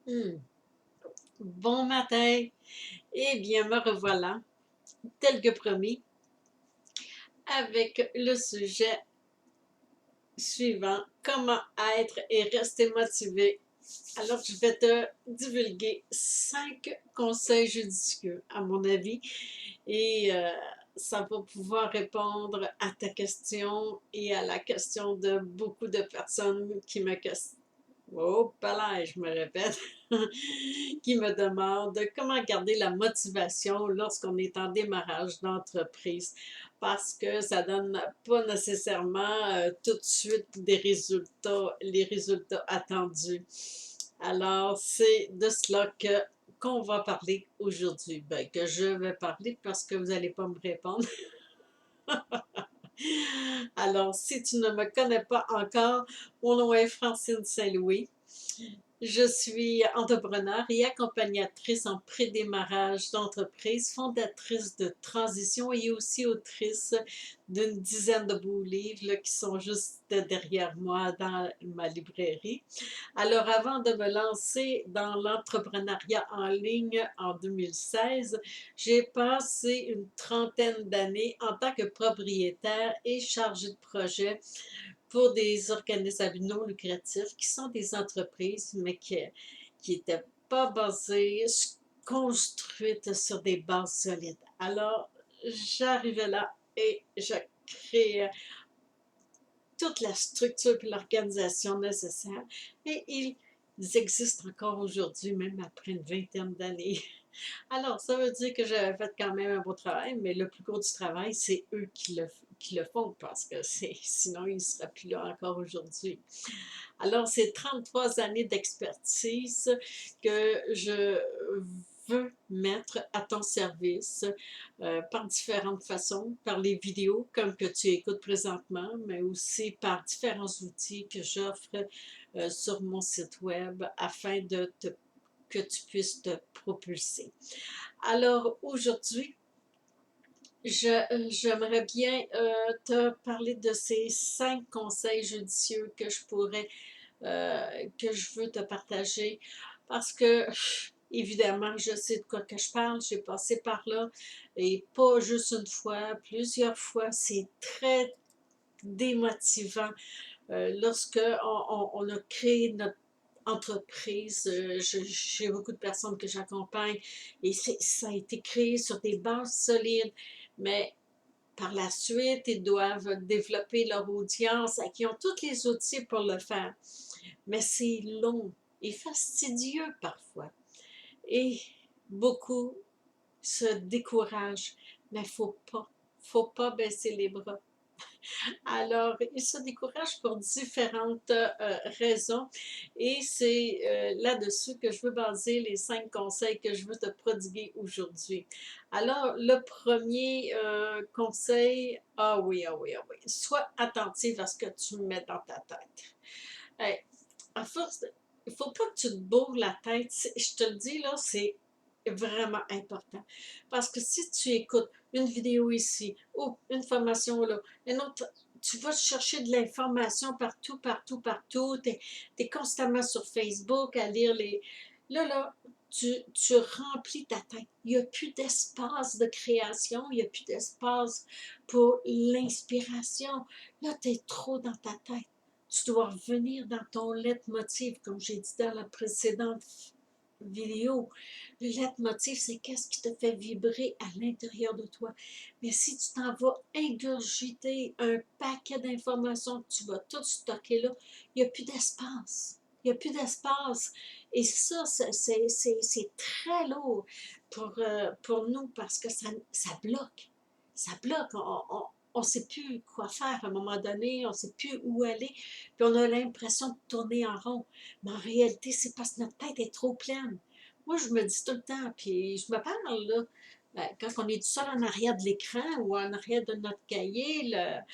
Hmm. Bon matin. Eh bien, me revoilà, tel que promis, avec le sujet suivant, comment être et rester motivé. Alors, je vais te divulguer 5 conseils judicieux, à mon avis, et ça va pouvoir répondre à ta question et à la question de beaucoup de personnes qui me questionnent. Oh, là, je me répète, qui me demande comment garder la motivation lorsqu'on est en démarrage d'entreprise parce que ça donne pas nécessairement tout de suite des résultats, les résultats attendus. Alors, c'est de cela qu'on va parler aujourd'hui. Ben, que je vais parler parce que vous n'allez pas me répondre. Alors, si tu ne me connais pas encore, mon nom est Francine Saint-Louis. Je suis entrepreneur et accompagnatrice en pré-démarrage d'entreprise, fondatrice de Transition et aussi autrice d'une dizaine de beaux livres là, qui sont juste derrière moi dans ma librairie. Alors, avant de me lancer dans l'entrepreneuriat en ligne en 2016, j'ai passé une trentaine d'années en tant que propriétaire et chargée de projet pour des organismes à but non lucratif qui sont des entreprises, mais qui n'étaient pas basées, construites sur des bases solides. Alors, j'arrivais là et je créais toute la structure et l'organisation nécessaire. Et ils existent encore aujourd'hui, même après une vingtaine d'années. Alors, ça veut dire que j'avais fait quand même un beau travail, mais le plus gros du travail, c'est eux qui le font parce que sinon, ils ne seraient plus là encore aujourd'hui. Alors, c'est 33 années d'expertise que je veux mettre à ton service par différentes façons, par les vidéos comme que tu écoutes présentement, mais aussi par différents outils que j'offre sur mon site web afin que tu puisses te propulser. Alors aujourd'hui, j'aimerais bien te parler de ces 5 conseils judicieux que je veux te partager parce que, évidemment, je sais de quoi que je parle, j'ai passé par là et pas juste une fois, plusieurs fois, c'est très démotivant lorsque on a créé notre entreprise. J'ai beaucoup de personnes que j'accompagne et ça a été créé sur des bases solides, mais par la suite, ils doivent développer leur audience, qui ont tous les outils pour le faire. Mais c'est long et fastidieux parfois. Et beaucoup se découragent, mais faut pas baisser les bras. Alors, ils se découragent pour différentes raisons et c'est là-dessus que je veux baser les 5 conseils que je veux te prodiguer aujourd'hui. Alors, le premier conseil, ah oui, ah oui, sois attentive à ce que tu mets dans ta tête. Hey, à force, il ne faut pas que tu te bourres la tête. Je te le dis, là, c'est vraiment important. Parce que si tu écoutes une vidéo ici, ou une formation là, une autre, tu vas chercher de l'information partout, partout, partout. Tu es constamment sur Facebook à lire les... Là, tu remplis ta tête. Il n'y a plus d'espace de création, il n'y a plus d'espace pour l'inspiration. Là, tu es trop dans ta tête. Tu dois revenir dans ton leitmotiv, comme j'ai dit dans la précédente vidéo. Le leitmotiv, c'est qu'est-ce qui te fait vibrer à l'intérieur de toi. Mais si tu t'en vas ingurgiter un paquet d'informations que tu vas tout stocker là, il n'y a plus d'espace. Il n'y a plus d'espace. Et ça, c'est très lourd pour nous parce que ça bloque. Ça bloque. On ne sait plus quoi faire à un moment donné, on ne sait plus où aller, puis on a l'impression de tourner en rond. Mais en réalité, c'est parce que notre tête est trop pleine. Moi, je me dis tout le temps, puis je me parle, là, quand on est tout seul en arrière de l'écran ou en arrière de notre cahier, là,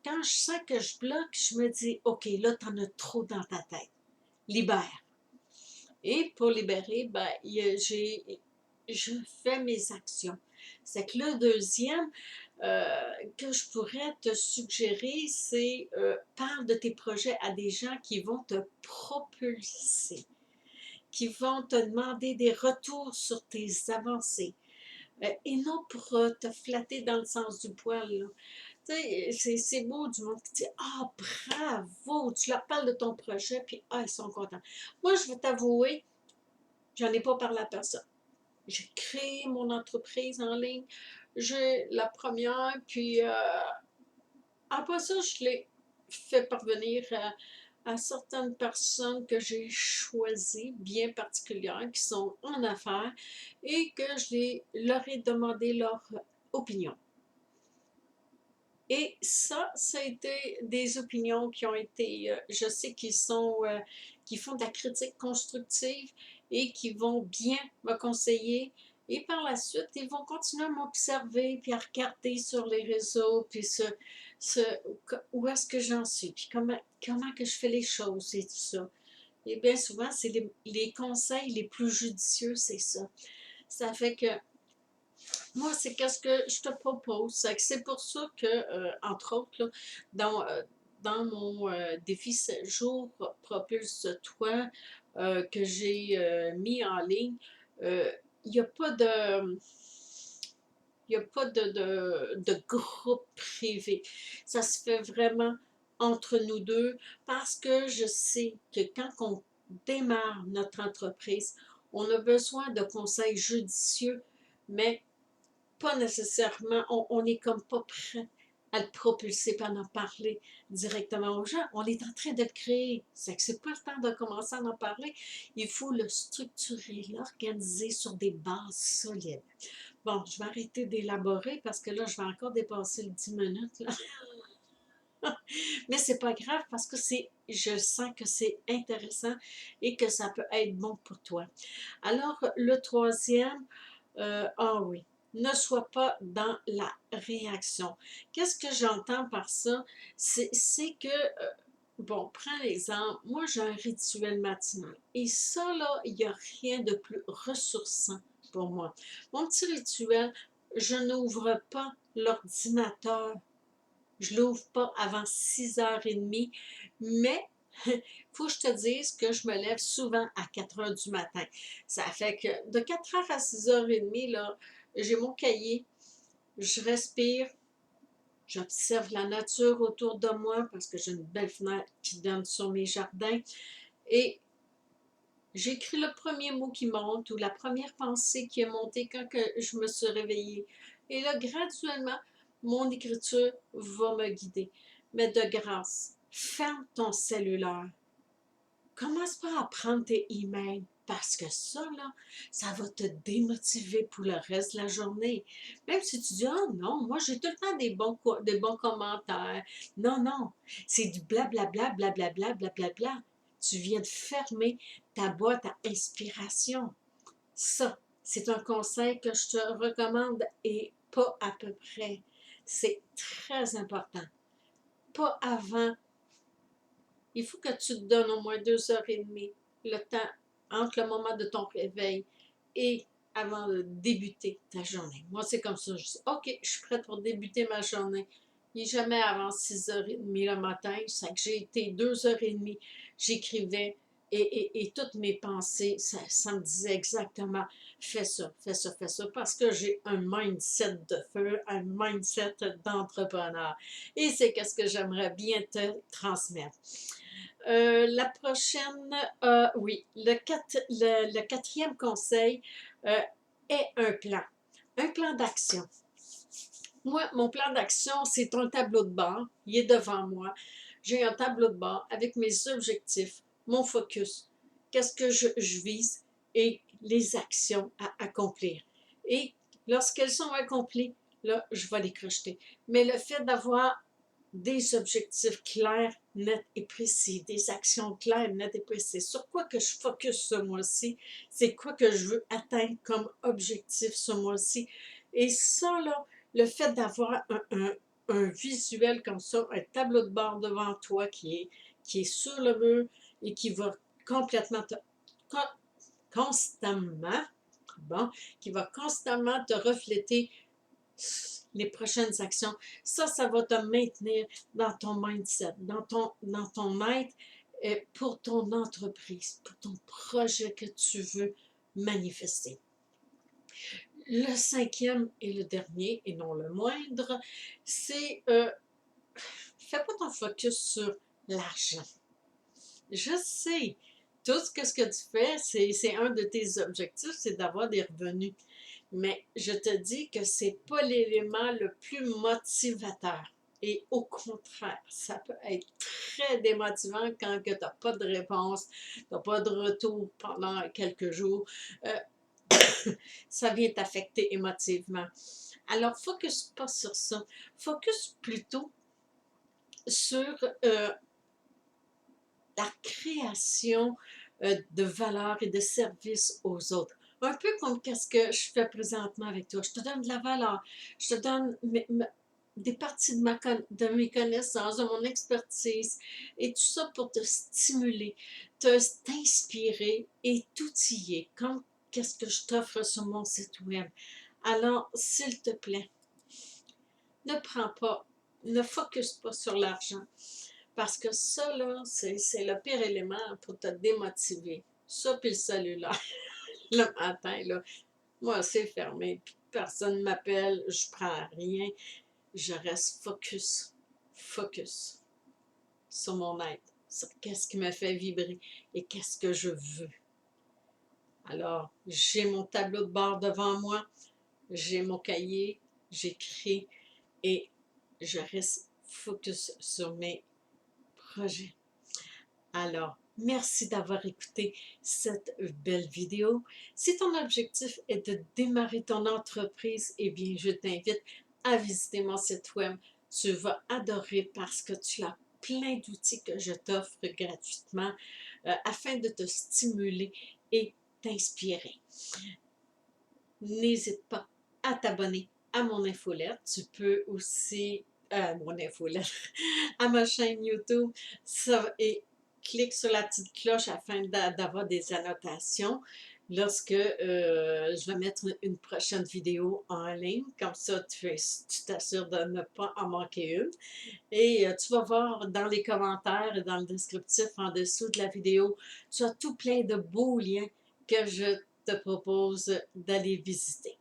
quand je sens que je bloque, je me dis, OK, là, t'en as trop dans ta tête. Libère. Et pour libérer, je fais mes actions. C'est que le deuxième, que je pourrais te suggérer, c'est parle de tes projets à des gens qui vont te propulser, qui vont te demander des retours sur tes avancées. Et non pour te flatter dans le sens du poil, là. Tu sais, c'est beau du monde qui dit ah, bravo, tu leur parles de ton projet, puis ah, ils sont contents. Moi, je vais t'avouer, j'en ai pas parlé à personne. J'ai créé mon entreprise en ligne, j'ai la première, puis après ça, je l'ai fait parvenir à certaines personnes que j'ai choisies, bien particulières, qui sont en affaires, et que leur ai demandé leur opinion. Et ça a été des opinions qui ont été, je sais qui font de la critique constructive et qui vont bien me conseiller. Et par la suite, ils vont continuer à m'observer, puis à regarder sur les réseaux, puis ce, où est-ce que j'en suis, puis comment que je fais les choses et tout ça. Et bien souvent, c'est les conseils les plus judicieux, c'est ça. Ça fait que moi, c'est qu'est-ce que je te propose. C'est pour ça que, entre autres, là, dans mon défi 7 jours Propulse-toi que j'ai mis en ligne, euh, il n'y a pas de. Il n'y a pas de groupe privé. Ça se fait vraiment entre nous deux parce que je sais que quand on démarre notre entreprise, on a besoin de conseils judicieux, mais pas nécessairement, on n'est comme pas prêt à le propulser et à en parler directement aux gens. On est en train de le créer. C'est que c'est pas le temps de commencer à en parler. Il faut le structurer, l'organiser sur des bases solides. Bon, je vais arrêter d'élaborer parce que là, je vais encore dépasser le 10 minutes. Là. Mais c'est pas grave parce que je sens que c'est intéressant et que ça peut être bon pour toi. Alors, le troisième, ah oui, ne sois pas dans la réaction. Qu'est-ce que j'entends par ça? C'est que, bon, prends l'exemple, moi j'ai un rituel matinal. Et ça, là, il n'y a rien de plus ressourçant pour moi. Mon petit rituel, je n'ouvre pas l'ordinateur. Je ne l'ouvre pas avant 6h30, mais il faut que je te dise que je me lève souvent à 4h du matin. Ça fait que de 4h à 6h30, là, j'ai mon cahier, je respire, j'observe la nature autour de moi parce que j'ai une belle fenêtre qui donne sur mes jardins et j'écris le premier mot qui monte ou la première pensée qui est montée quand que je me suis réveillée. Et là, graduellement, mon écriture va me guider. Mais de grâce, ferme ton cellulaire. Commence pas à prendre tes emails parce que ça, là, ça va te démotiver pour le reste de la journée. Même si tu dis, oh non, moi j'ai tout le temps des bons commentaires. Non, non, c'est du blablabla, blablabla, blablabla. Tu viens de fermer ta boîte à inspiration. Ça, c'est un conseil que je te recommande et pas à peu près. C'est très important. Pas avant, il faut que tu te donnes au moins 2h30, le temps entre le moment de ton réveil et avant de débuter ta journée. Moi, c'est comme ça. Je dis, OK, je suis prête pour débuter ma journée. Il n'est jamais avant 6h30 le matin. C'est que j'ai été 2h30, j'écrivais et toutes mes pensées, ça me disait exactement, fais ça, fais ça, fais ça, parce que j'ai un mindset de feu, un mindset d'entrepreneur. Et c'est ce que j'aimerais bien te transmettre. La prochaine, oui, le quatrième conseil est un plan d'action. Moi, mon plan d'action, c'est un tableau de bord, il est devant moi. J'ai un tableau de bord avec mes objectifs, mon focus, qu'est-ce que je vise et les actions à accomplir. Et lorsqu'elles sont accomplies, là, je vais les crocheter. Mais le fait d'avoir des objectifs clairs, nets et précis, des actions claires, nettes et précises. Sur quoi que je focus ce mois-ci, c'est quoi que je veux atteindre comme objectif ce mois-ci. Et ça, là, le fait d'avoir un visuel comme ça, un tableau de bord devant toi qui est sur le mur et qui va complètement constamment, bon, qui va constamment te refléter les prochaines actions. Ça va te maintenir dans ton mindset, dans ton être pour ton entreprise, pour ton projet que tu veux manifester. Le cinquième et le dernier, et non le moindre, c'est fais pas ton focus sur l'argent. Je sais, tout ce que tu fais, c'est un de tes objectifs, c'est d'avoir des revenus. Mais je te dis que c'est pas l'élément le plus motivateur. Et au contraire, ça peut être très démotivant quand tu n'as pas de réponse, tu n'as pas de retour pendant quelques jours. Ça vient t'affecter émotivement. Alors, focus pas sur ça. Focus plutôt sur la création de valeur et de service aux autres. Un peu comme ce que je fais présentement avec toi. Je te donne de la valeur. Je te donne des parties de mes connaissances, de mon expertise, et tout ça pour te stimuler, t'inspirer et t'outiller, comme qu'est-ce que je t'offre sur mon site web. Alors, s'il te plaît, ne prends pas, ne focus pas sur l'argent. Parce que ça, là, c'est le pire élément pour te démotiver. Ça, puis le cellulaire, le matin, là, moi, c'est fermé, puis personne ne m'appelle, je prends rien, je reste focus sur mon être, sur qu'est-ce qui me fait vibrer et qu'est-ce que je veux. Alors, j'ai mon tableau de bord devant moi, j'ai mon cahier, j'écris et je reste focus sur mes projets. Alors, merci d'avoir écouté cette belle vidéo. Si ton objectif est de démarrer ton entreprise, eh bien, je t'invite à visiter mon site web. Tu vas adorer parce que tu as plein d'outils que je t'offre gratuitement afin de te stimuler et t'inspirer. N'hésite pas à t'abonner à mon infolette. Tu peux aussi, mon infolette, à ma chaîne YouTube et clique sur la petite cloche afin d'avoir des annotations lorsque je vais mettre une prochaine vidéo en ligne. Comme ça, tu t'assures de ne pas en manquer une. Et tu vas voir dans les commentaires et dans le descriptif en dessous de la vidéo, tu as tout plein de beaux liens que je te propose d'aller visiter.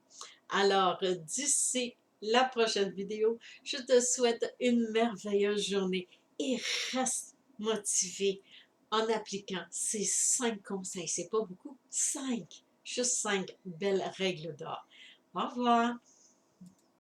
Alors, d'ici la prochaine vidéo, je te souhaite une merveilleuse journée et reste motivé en appliquant ces 5 conseils. C'est pas beaucoup, 5, juste 5 belles règles d'or. Au revoir!